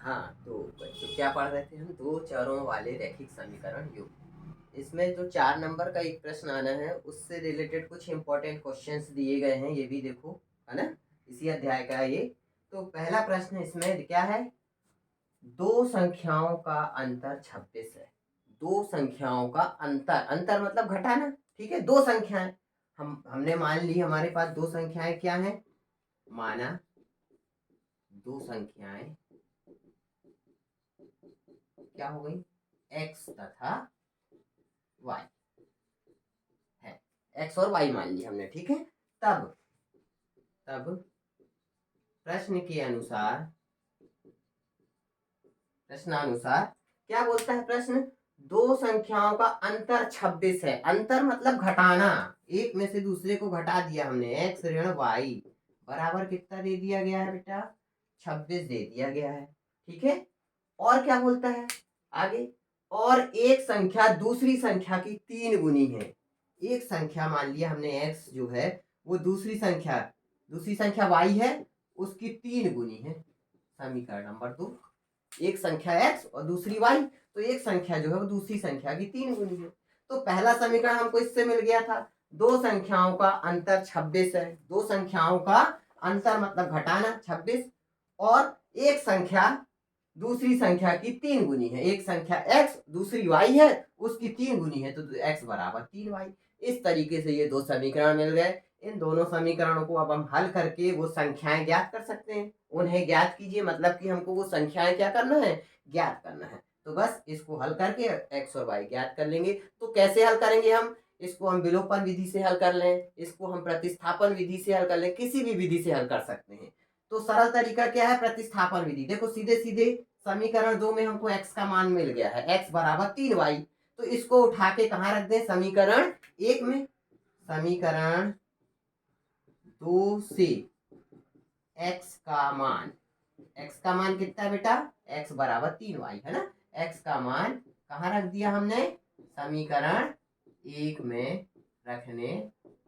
हाँ, तो बच्चों क्या पढ़ रहे थे हम? दो चरों वाले रैखिक समीकरण युग्म। इसमें जो 4 नंबर का एक प्रश्न आना है उससे रिलेटेड कुछ इंपॉर्टेंट क्वेश्चंस दिए गए हैं, ये भी देखो, है ना, इसी अध्याय का ये। तो पहला प्रश्न इसमें क्या है? दो संख्याओं का अंतर 26 है। दो संख्याओं का अंतर, अंतर मतलब घटाना, ठीक है। दो संख्याएं हमने मान ली, हमारे पास दो संख्याएं क्या हैं? माना दो संख्याएं क्या हो गई? x तथा y है। x और y मान ली हमने, ठीक है। तब तब प्रश्न के अनुसार, प्रश्नानुसार क्या बोलता है प्रश्न? दो संख्याओं का अंतर 26 है। अंतर मतलब घटाना, एक में से दूसरे को घटा दिया हमने। x ऋण y बराबर कितना दे दिया गया है बेटा? 26 दे दिया गया है, ठीक है। और क्या बोलता है आगे? और एक संख्या दूसरी संख्या की 3 गुनी है। एक संख्या मान लिया हमने x जो है वो दूसरी संख्या y है, उसकी 3 गुनी है। समीकरण नंबर 2, एक संख्या x और दूसरी y, तो एक संख्या जो है वो दूसरी संख्या की 3 गुनी है। तो पहला समीकरण हमको इससे मिल गया था, दो संख्याओं का अंतर 26 है। दो संख्याओं का अंतर मतलब घटाना 26, और एक संख्या दूसरी संख्या की 3 गुनी है। एक संख्या x दूसरी y है, उसकी 3 गुनी है, तो x बराबर 3y। इस तरीके से ये दो समीकरण मिल गए। इन दोनों समीकरणों को अब हम हल करके वो संख्याएं ज्ञात कर सकते हैं। उन्हें ज्ञात कीजिए, मतलब कि हमको वो संख्याएं क्या करना है? ज्ञात करना है। तो बस इसको हल करके x और y ज्ञात कर लेंगे। तो कैसे हल करेंगे हम? इसको हम विलोपन विधि से हल कर लें, इसको हम प्रतिस्थापन विधि से हल कर लें, किसी भी विधि से हल कर सकते हैं। तो सरल तरीका क्या है? प्रतिस्थापन विधि। देखो सीधे सीधे समीकरण 2 में हमको x का मान मिल गया है, x बराबर 3y। तो इसको उठा के कहाँ रख दें? समीकरण 1 में। समीकरण 2 से x का मान कितना बेटा? x बराबर 3y है ना। x का मान कहाँ रख दिया हमने? समीकरण 1 में रखने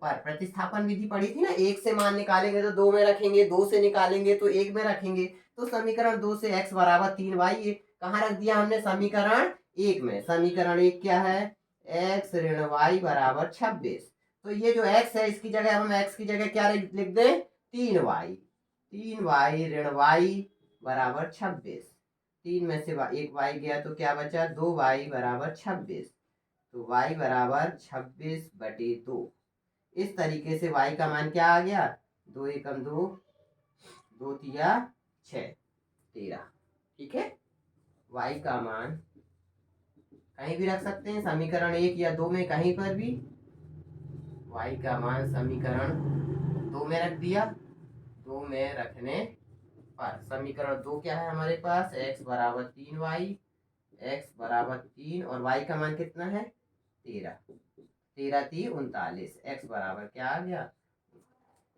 पर। प्रतिस्थापन विधि पढ़ी थी ना, 1 से मान निकालेंगे तो 2 में रखेंगे, 2 से निकालेंगे तो 1 में रखेंगे। तो समीकरण 2 से x बराबर 3y ये कहाँ रख दिया हमने? समीकरण 1 में। समीकरण 1 क्या है? x ऋण y बराबर 26। तो ये जो x है इसकी जगह हम x की जगह क्या लिख दें? 3y। 3y ऋण y बराबर 26। 3 में से एक y गया तो क्या बचा? 2y बराबर 26। तो y बराबर 26/2। इस तरीके से y का मान क्या आ गया? 2 एकम 2, 2 तिया 6, 13, ठीक है। y का मान कहीं भी रख सकते हैं, समीकरण 1 या 2 में, कहीं पर भी। y का मान समीकरण 2 में रख दिया। 2 में रखने पर समीकरण 2 क्या है हमारे पास? x बराबर 3y, x बराबर 3, और y का मान कितना है? 13। 13 3 39, x बराबर क्या आ गया?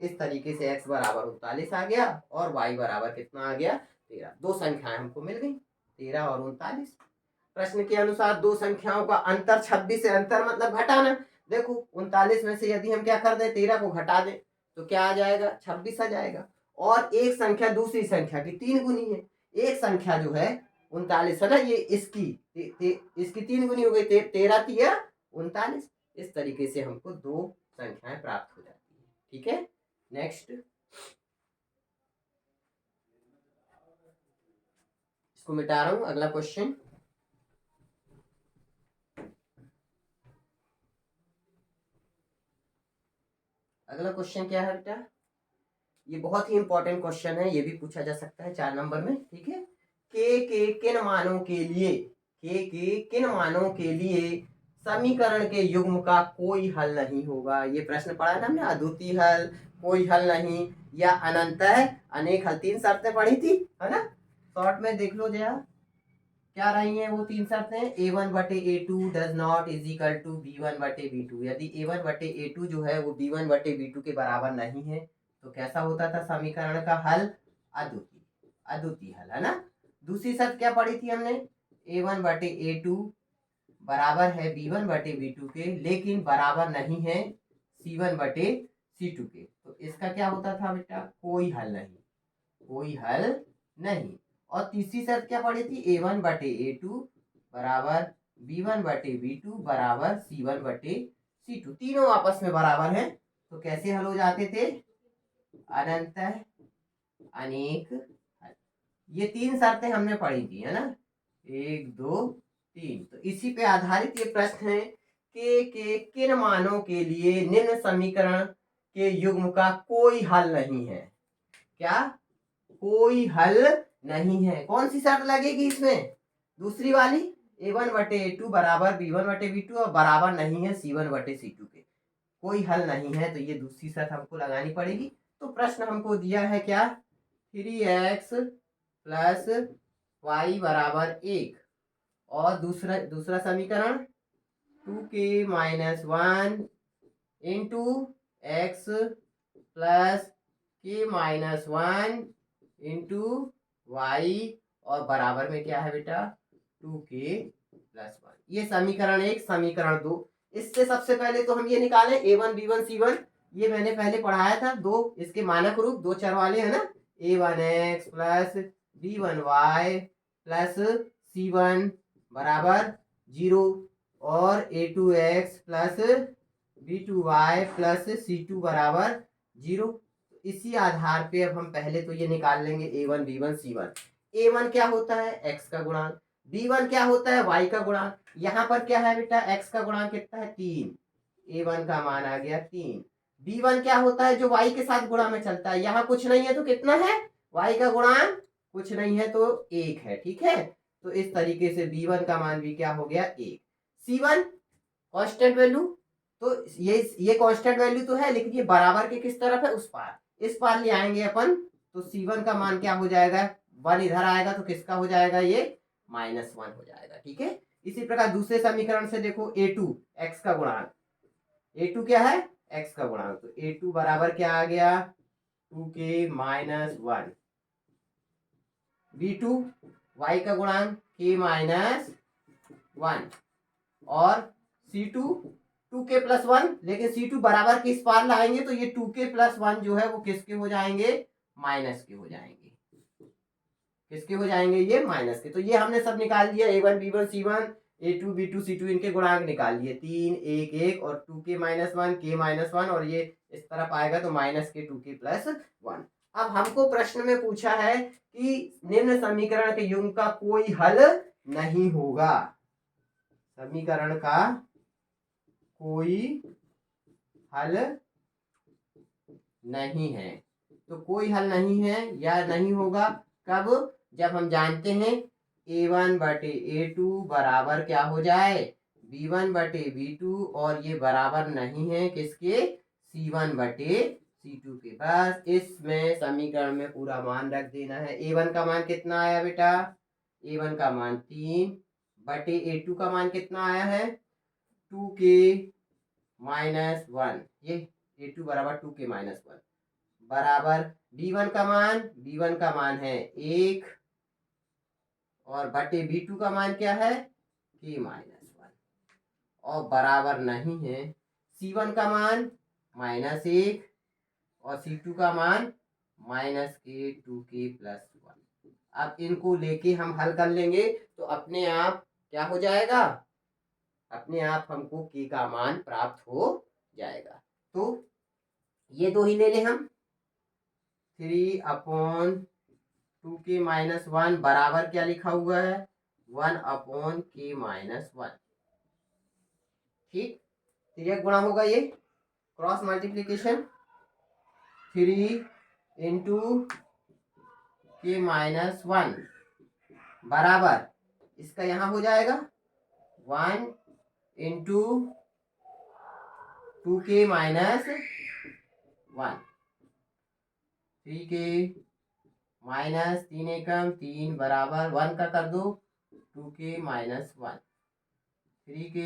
इस तरीके से x बराबर 39 आ गया और y बराबर कितना आ गया? 13। दो संख्याएं हमको मिल गई, 13 और 39। प्रश्न के अनुसार दो संख्याओं का अंतर 26 है। अंतर मतलब घटाना। देखो 39 में से यदि हम क्या कर दें? 13 को घटा दें तो क्या आ जाएगा? 26 आ जाएगा। और एक संख्या दूसरी संख्या की 3 गुनी है। एक संख्या जो है 39 है ना, ये इसकी 3 गुनी हो गई, 13 तिया 39। इस तरीके से हमको दो संख्याएं प्राप्त हो जाती है, ठीक है। नेक्स्ट, इसको मिटा रहा हूं, अगला क्वेश्चन। अगला क्वेश्चन क्या है बेटा? ये बहुत ही इंपॉर्टेंट क्वेश्चन है, ये भी पूछा जा सकता है 4 नंबर में, ठीक है। के किन मानों के लिए, के किन मानों के लिए समीकरण के युग्म का कोई हल नहीं होगा? ये प्रश्न पढ़ा था हमने, अद्वितीय हल, कोई हल नहीं, या अनंत है, अनेक हल। 3 शर्तें पढ़ी थी, है ना। शॉर्ट में देख लो जरा क्या रही हैं वो 3 शर्तें। a1/a2 does not is equal to b1/b2। यदि a1/a2 जो है वो b1/b2 के बराबर नहीं है तो कैसा होता था समीकरण का हल? अद्वितीय हल, है ना। दूसरी शर्त क्या पढ़ी थी हमने? a1/a2 बराबर है b1/b2 के, लेकिन बराबर नहीं है c1/c2 के। तो इसका क्या होता था बेटा? कोई हल नहीं, कोई हल नहीं। और तीसरी शर्त क्या पड़ी थी, A1 बटे A2 बराबर B1 बटे B2 बराबर C1 बटे C2, तीनों आपस में बराबर हैं। तो कैसे हल हो जाते थे, अनंत अनेक हल। ये तीन शर्तें हमने पढ़ी थी, है ना, 1 2 3। तो इसी पे आधारित ये प्रश्न है के किन मानों के लिए निम्न समीकरण के युग्म का कोई हल नहीं है। क्या, कोई हल नहीं है। कौन सी शर्त लगेगी इसमें, दूसरी वाली, A1 बटे A2 बराबर B1 बटे B2 और बराबर नहीं है C1 बटे C2 के, कोई हल नहीं है। तो ये दूसरी शर्त हमको लगानी पड़ेगी। तो प्रश्न हमको दिया है क्या, 3x प्लस y बराबर 1 और दूसरा समीकरण 2k minus 1 into X plus k minus 1 into Y और बराबर में क्या है बेटा, 2k प्लस 1। ये समीकरण 1, समीकरण 2। इससे सबसे पहले तो हम ये निकालें A1 B1 C1, ये मैंने पहले पढ़ाया था, दो इसके मानक रूप, दो चर वाले, है ना, A1x plus B1y plus C1 बराबर 0 और A2x plus B2y plus C2 बराबर 0। इसी आधार पे अब हम पहले तो ये निकाल लेंगे A1 B1 C1। A1 क्या होता है, x का गुणांक, B1 क्या होता है, y का गुणांक। यहाँ पर क्या है बेटा, x का गुणांक कितना है, 3, A1 का मान आ गया 3। B1 क्या होता है, जो y के साथ गुणा में चलता है, यहाँ कुछ नहीं है तो कितना है, y का गुणांक कुछ नहीं है तो 1 है, ठीक है। तो इस तरीके से B1 का मान भी क्या हो गया, 1। C1 कांस्टेंट वैल्यू, तो ये कांस्टेंट वैल्यू तो है, लेकिन ये बराबर के किस तरफ है, उस पार, इस पार ले आएंगे अपन। तो C1 का मान क्या हो जाएगा, 1 इधर आएगा तो किसका हो जाएगा, ये -1 हो जाएगा, ठीक है। इसी प्रकार दूसरे समीकरण से देखो, A2 x का गुणांक, A2 क्या है, x का गुणांक, तो A2 बराबर क्या आ गया, 2k माइनस 1। B2 y का गुणांक k माइनस 1 और C2 2k प्लस 1, लेकिन C2 बराबर के इस पार लाएंगे तो ये 2k प्लस 1 जो है वो किसके हो जाएंगे, माइनस के हो जाएंगे, किसके हो जाएंगे, ये माइनस के। तो ये हमने सब निकाल दिया, A1 B1 C1 A2 B2 C2, इनके गुणांक निकाल लिए, 3 1 1 और 2k माइनस 1 k माइनस 1 और ये इस तरफ आएगा तो माइनस के 2k प्लस 1। अब हमको प्रश्न में पूछा है कि निम्न समीकरण के युग्म का कोई हल नहीं होगा, समीकरण का कोई हल नहीं है। तो कोई हल नहीं है या नहीं होगा कब, जब हम जानते हैं A1 बटे A2 बराबर क्या हो जाए, B1 बटे B2 और ये बराबर नहीं है किसके, C1 बटे C2 के। बस इसमें समीकरण में पूरा मान रख देना है। A1 का मान कितना आया बेटा, A1 का मान 3 बटे A2 का मान कितना आया है, 2k माइनस 1, ये A2 बराबर 2k माइनस 1 बराबर B1 का मान है 1 और बटे B2 का मान क्या है, k माइनस 1 और बराबर नहीं है C1 का मान -1 और C2 का मान -k 2k प्लस 1। अब इनको लेके हम हल कर लेंगे तो अपने आप क्या हो जाएगा, अपने आप हमको k का मान प्राप्त हो जाएगा। तो ये दो ही ले लें हम, 3/2k माइनस 1 बराबर क्या लिखा हुआ है, 1/k माइनस 1, ठीक। तिर्यक गुणा होगा ये, cross multiplication, 3 into k minus 1 बराबर इसका यहाँ हो जाएगा 1 into 2k minus 1, 3k minus 3 एकम 3 बराबर 1 का कर दो 2k माइनस 1, 3k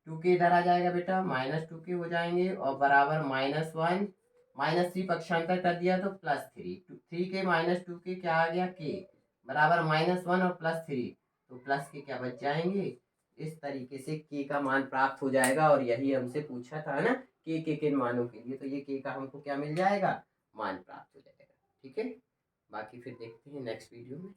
2k इधर आ जाएगा बेटा, -2k हो जाएंगे और बराबर -1 -3 पक्षांतर कर दिया तो +3, 3k माइनस 2k क्या आ गया, k बराबर -1 और +3 तो प्लस के क्या बच जाएंगे। इस तरीके से k का मान प्राप्त हो जाएगा और यही हमसे पूछा था ना, k के किन मानों के लिए, तो ये k का हमको क्या मिल जाएगा, मान प्राप्त हो जाएगा, ठीक है। बाकी फिर देखते हैं नेक्स्ट वीडियो में।